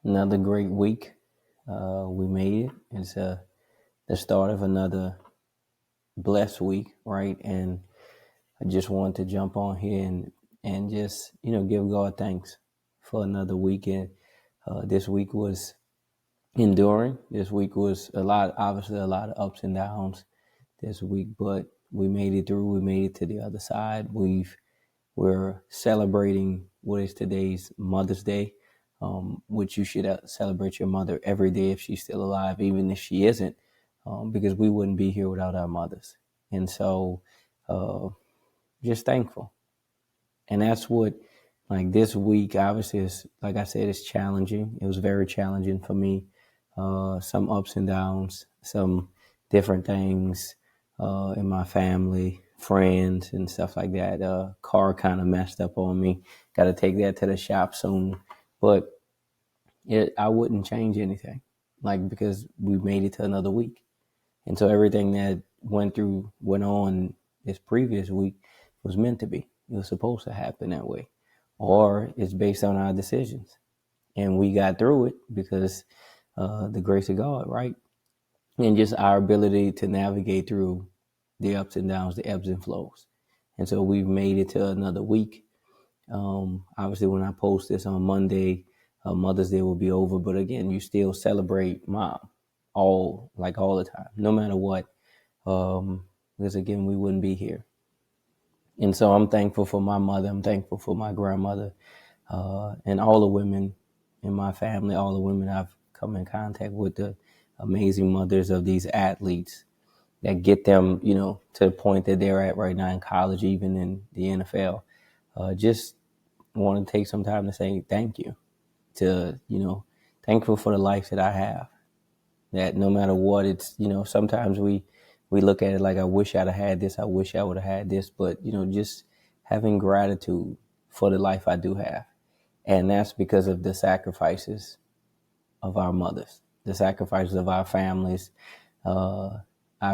Another great week. We made it. It's the start of another blessed week, right? And I just wanted to jump on here and just give God thanks for another weekend. This week was enduring. This week was obviously a lot of ups and downs this week, but we made it through. We made it to the other side. We're celebrating what is today's Mother's Day, which you should celebrate your mother every day if she's still alive, even if she isn't, because we wouldn't be here without our mothers. And so, uh, just thankful. And that's what, like this week, obviously, is like I said, it's challenging. It was very challenging for me. Some ups and downs, some different things in my family, friends, and stuff like that. Car kind of messed up on me. Got to take that to the shop soon. But I wouldn't change anything, like because we made it to another week. And so everything that went on this previous week was meant to be. It was supposed to happen that way. Or it's based on our decisions. And we got through it because the grace of God, right? And just our ability to navigate through the ups and downs, the ebbs and flows. And so we've made it to another week. Obviously, when I post this on Monday, Mother's Day will be over. But again, you still celebrate mom all the time, no matter what. Because again, we wouldn't be here. And so I'm thankful for my mother. I'm thankful for my grandmother, and all the women in my family, all the women I've come in contact with, the amazing mothers of these athletes that get them, to the point that they're at right now in college, even in the NFL. Just want to take some time to say thank you thankful for the life that I have. That no matter what, it's, sometimes we look at it like, I wish I'd have had this. I wish I would have had this. But, just having gratitude for the life I do have. And that's because of the sacrifices of our mothers, the sacrifices of our families, our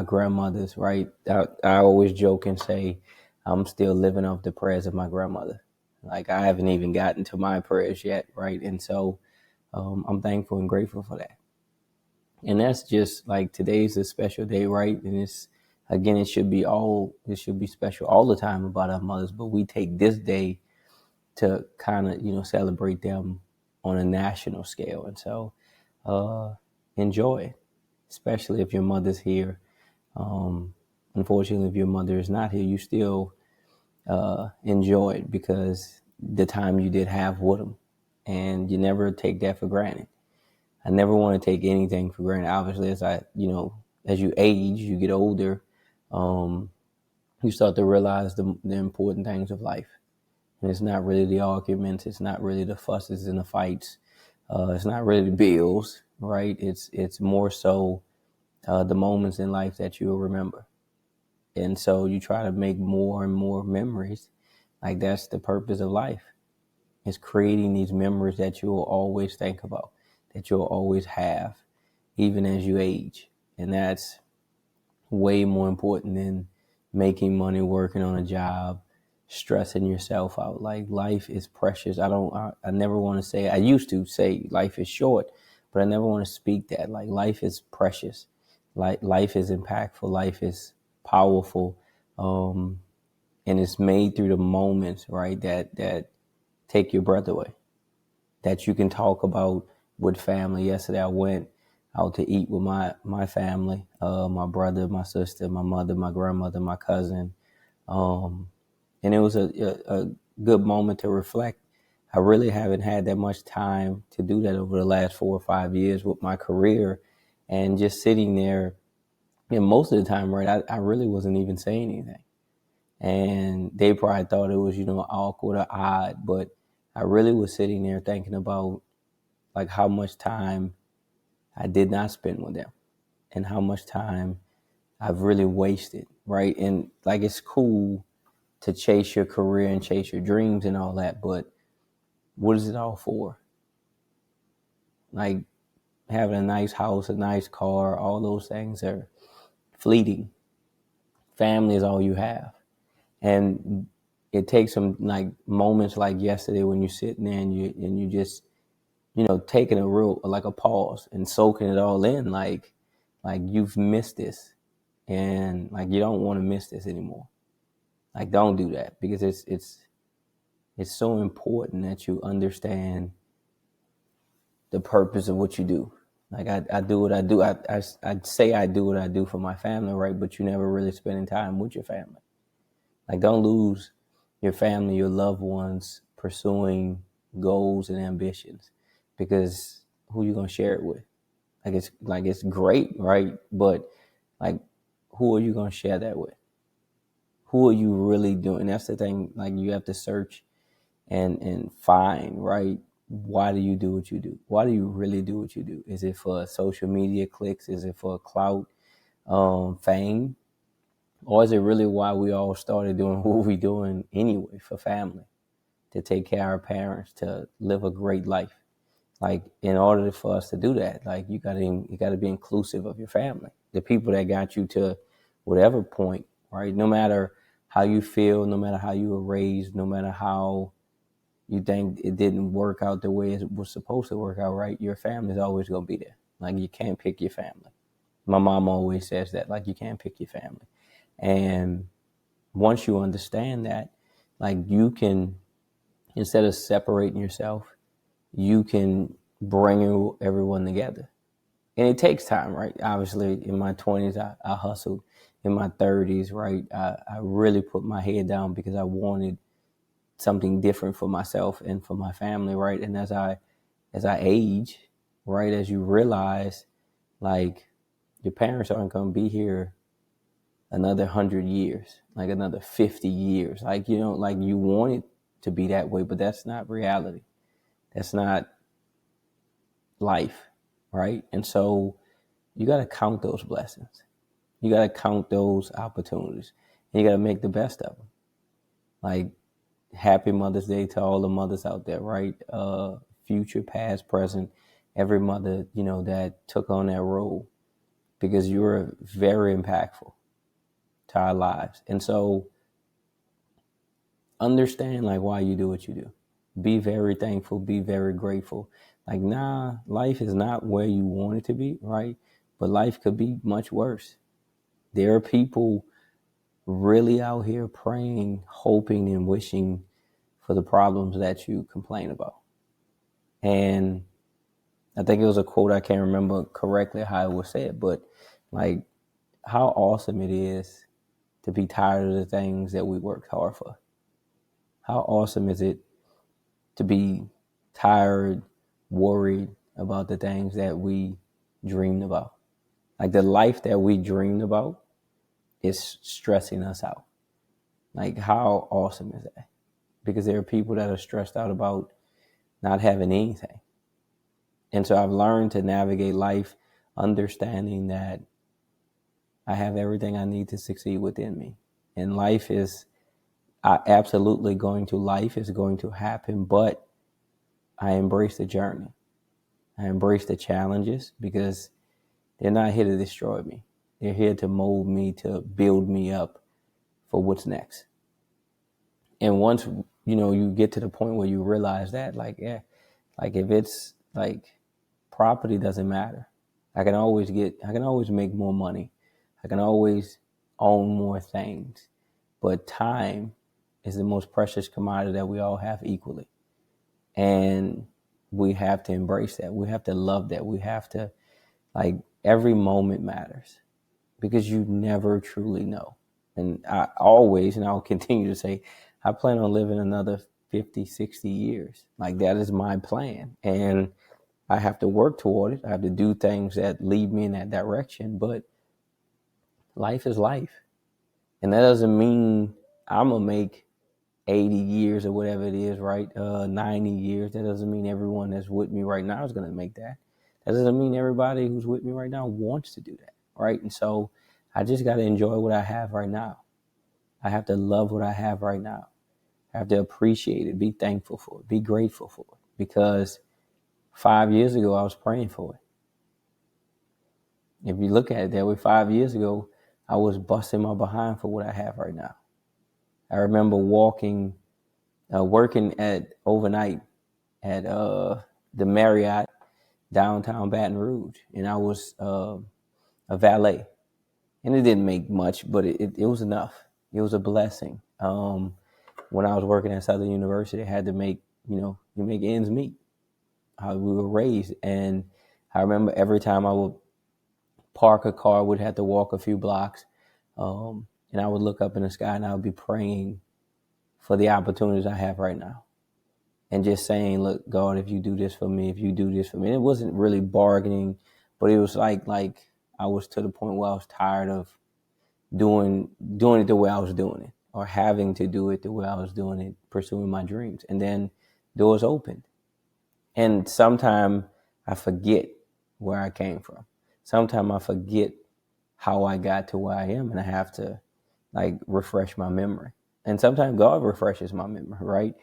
grandmothers, right? I always joke and say, I'm still living off the prayers of my grandmother. Like I haven't even gotten to my prayers yet, right? And so I'm thankful and grateful for that. And that's just like today's a special day, right? And it should be special all the time about our mothers, but we take this day to kind of, celebrate them on a national scale. And so enjoy it, especially if your mother's here. Unfortunately, if your mother is not here, you still enjoy it because the time you did have with them, and you never take that for granted. I never want to take anything for granted. Obviously, as you age, you get older, um, you start to realize the important things of life. And it's not really the arguments. It's not really the fusses and the fights. It's not really the bills, right? It's more so the moments in life that you'll remember. And so you try to make more and more memories. Like that's the purpose of life. It's creating these memories that you will always think about, that you'll always have, even as you age. And that's way more important than making money, working on a job, stressing yourself out. Like life is precious. I never want to say, I used to say life is short, but I never want to speak that. Like life is precious. Like life is impactful. Life is powerful. And it's made through the moments, right? That take your breath away, that you can talk about with family. Yesterday, I went out to eat with my family, my brother, my sister, my mother, my grandmother, my cousin. And it was a good moment to reflect. I really haven't had that much time to do that over the last 4 or 5 years with my career, and just sitting there. And most of the time, right, I really wasn't even saying anything. And they probably thought it was, awkward or odd, but I really was sitting there thinking about like how much time I did not spend with them and how much time I've really wasted, right? And like it's cool to chase your career and chase your dreams and all that, but what is it all for? Like having a nice house, a nice car, all those things are fleeting. Family is all you have. And it takes some like moments like yesterday when you're sitting there and you just taking a pause and soaking it all in, like you've missed this, and like you don't want to miss this anymore. Like, don't do that, because it's so important that you understand the purpose of what you do. Like, I do what I do. I'd say I do what I do for my family, right? But you never really spending time with your family. Like, don't lose your family, your loved ones, pursuing goals and ambitions, because who you gonna share it with? It's great, right? But like, who are you gonna share that with? Who are you really doing? That's the thing. Like, you have to search and find, right? Why do you do what you do? Why do you really do what you do? Is it for social media clicks? Is it for clout, fame? Or is it really why we all started doing what we doing anyway, for family, to take care of our parents, to live a great life? Like, in order for us to do that, like, you gotta be inclusive of your family, the people that got you to whatever point, right? No matter how you feel, no matter how you were raised, no matter how you think it didn't work out the way it was supposed to work out, right? Your family is always gonna be there. Like, you can't pick your family. My mom always says that, like, you can't pick your family. And once you understand that, like, you can, instead of separating yourself, you can bring everyone together. And it takes time, right? Obviously, in my 20s, I hustled. In my 30s, right, I really put my head down because I wanted something different for myself and for my family, right? And as I age, right, as you realize, like, your parents aren't going to be here another 100 years, like another 50 years. Like, like, you want it to be that way, but that's not reality. That's not life, right? And so you got to count those blessings. You got to count those opportunities. And you got to make the best of them. Like, happy Mother's Day to all the mothers out there, right? Future, past, present, every mother, that took on that role, because you were very impactful to our lives. And so understand, like, why you do what you do. Be very thankful, be very grateful. Like, life is not where you want it to be, right? But life could be much worse. There are people really out here praying, hoping, and wishing for the problems that you complain about. And I think it was a quote, I can't remember correctly how it was said, but like, how awesome it is to be tired of the things that we worked hard for. How awesome is it to be tired, worried about the things that we dreamed about? Like, the life that we dreamed about is stressing us out. Like, how awesome is that? Because there are people that are stressed out about not having anything. And so I've learned to navigate life understanding that I have everything I need to succeed within me. And life is life is going to happen, but I embrace the journey. I embrace the challenges, because they're not here to destroy me. They're here to mold me, to build me up for what's next. And once, you get to the point where you realize that, like, yeah, like, if it's like, property doesn't matter. I can always make more money. I can always own more things. But time is the most precious commodity that we all have equally. And we have to embrace that. We have to love that. We have to, like, every moment matters, because you never truly know. And I'll continue to say, I plan on living another 50, 60 years. Like, that is my plan. And I have to work toward it. I have to do things that lead me in that direction. But life is life. And that doesn't mean I'm going to make 80 years or whatever it is, right? 90 years. That doesn't mean everyone that's with me right now is going to make that. That doesn't mean everybody who's with me right now wants to do that, right? And so I just got to enjoy what I have right now. I have to love what I have right now. I have to appreciate it, be thankful for it, be grateful for it. Because 5 years ago, I was praying for it. If you look at it that way, 5 years ago, I was busting my behind for what I have right now. I remember working at overnight at the Marriott downtown Baton Rouge, and I was a valet, and it didn't make much, but it was enough. It was a blessing. When I was working at Southern University, I had to make, you make ends meet. How we were raised, and I remember every time I would park a car, would have to walk a few blocks, and I would look up in the sky and I would be praying for the opportunities I have right now, and just saying, "Look, God, if you do this for me, if you do this for me." And it wasn't really bargaining, but it was like I was to the point where I was tired of doing it the way I was doing it, or having to do it the way I was doing it, pursuing my dreams. And then doors opened. And sometimes I forget where I came from. Sometimes I forget how I got to where I am, and I have to refresh my memory. And sometimes God refreshes my memory, right?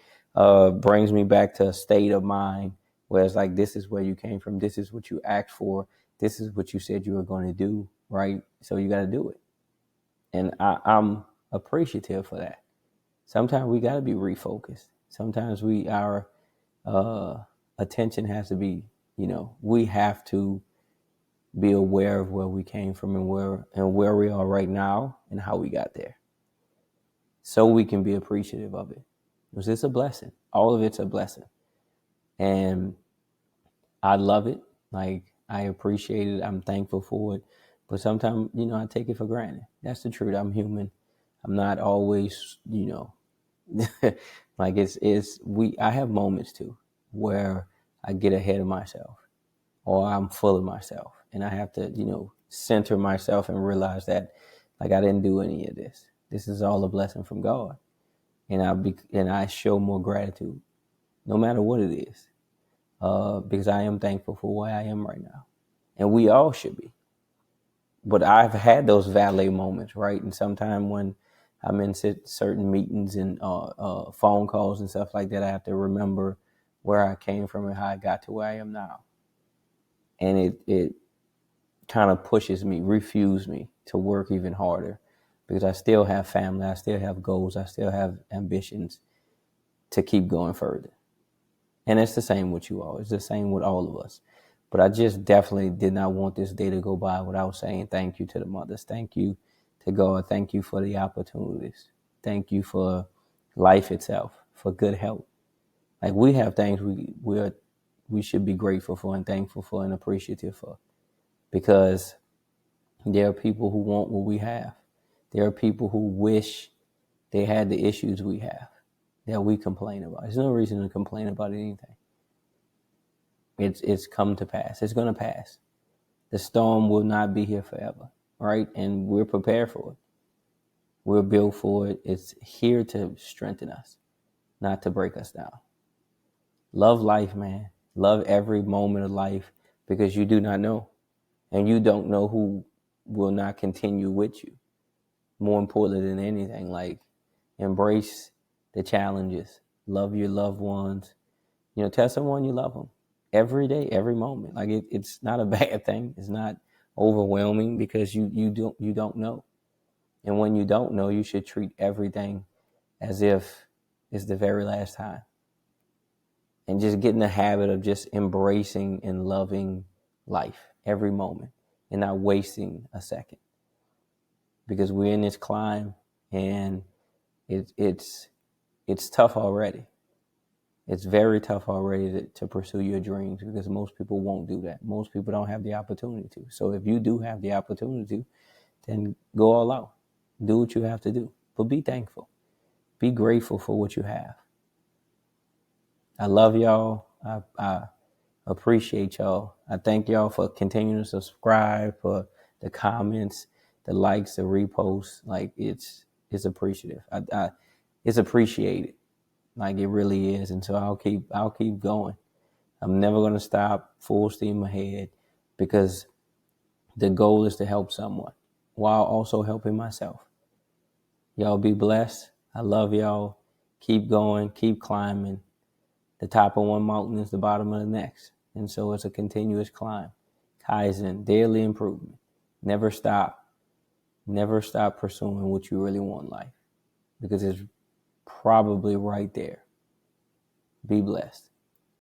Brings me back to a state of mind where it's like, this is where you came from. This is what you asked for. This is what you said you were going to do, right? So you got to do it. And I'm appreciative for that. Sometimes we got to be refocused. Sometimes our attention has to be, we have to be aware of where we came from and where we are right now and how we got there, so we can be appreciative of it. Because it's a blessing. All of it's a blessing. And I love it. I appreciate it. I'm thankful for it. But sometimes, I take it for granted. That's the truth. I'm human. I'm not always, I have moments too where I get ahead of myself, or I'm full of myself, and I have to, center myself and realize that I didn't do any of this. This is all a blessing from God. And I show more gratitude no matter what it is, because I am thankful for where I am right now. And we all should be. But I've had those valet moments, right? And sometimes when I'm in certain meetings and phone calls and stuff like that, I have to remember where I came from and how I got to where I am now. And it kind of pushes me, refuses me to work even harder, because I still have family, I still have goals, I still have ambitions to keep going further. And it's the same with you all. It's the same with all of us. But I just definitely did not want this day to go by without saying thank you to the mothers. Thank you to God. Thank you for the opportunities. Thank you for life itself, for good health. We have things we should be grateful for and thankful for and appreciative for, because there are people who want what we have. There are people who wish they had the issues we have that we complain about. There's no reason to complain about anything. It's come to pass. It's going to pass. The storm will not be here forever, right? And we're prepared for it. We're built for it. It's here to strengthen us, not to break us down. Love life, man. Love every moment of life, because you do not know. And you don't know who will not continue with you. More importantly than anything, embrace the challenges. Love your loved ones. Tell someone you love them every day, every moment. It's not a bad thing. It's not overwhelming, because you don't know. And when you don't know, you should treat everything as if it's the very last time. And just get in the habit of just embracing and loving life every moment and not wasting a second. Because we're in this climb, and it's tough already. It's very tough already to pursue your dreams, because most people won't do that. Most people don't have the opportunity to. So if you do have the opportunity, then go all out. Do what you have to do. But be thankful. Be grateful for what you have. I love y'all. I appreciate y'all. I thank y'all for continuing to subscribe, for the comments, the likes, the reposts. It's appreciative. It's appreciated. It really is. And so I'll keep going. I'm never going to stop, full steam ahead, because the goal is to help someone while also helping myself. Y'all be blessed. I love y'all. Keep going, keep climbing. The top of one mountain is the bottom of the next. And so it's a continuous climb. Kaizen, daily improvement. Never stop. Never stop pursuing what you really want in life, because it's probably right there. Be blessed.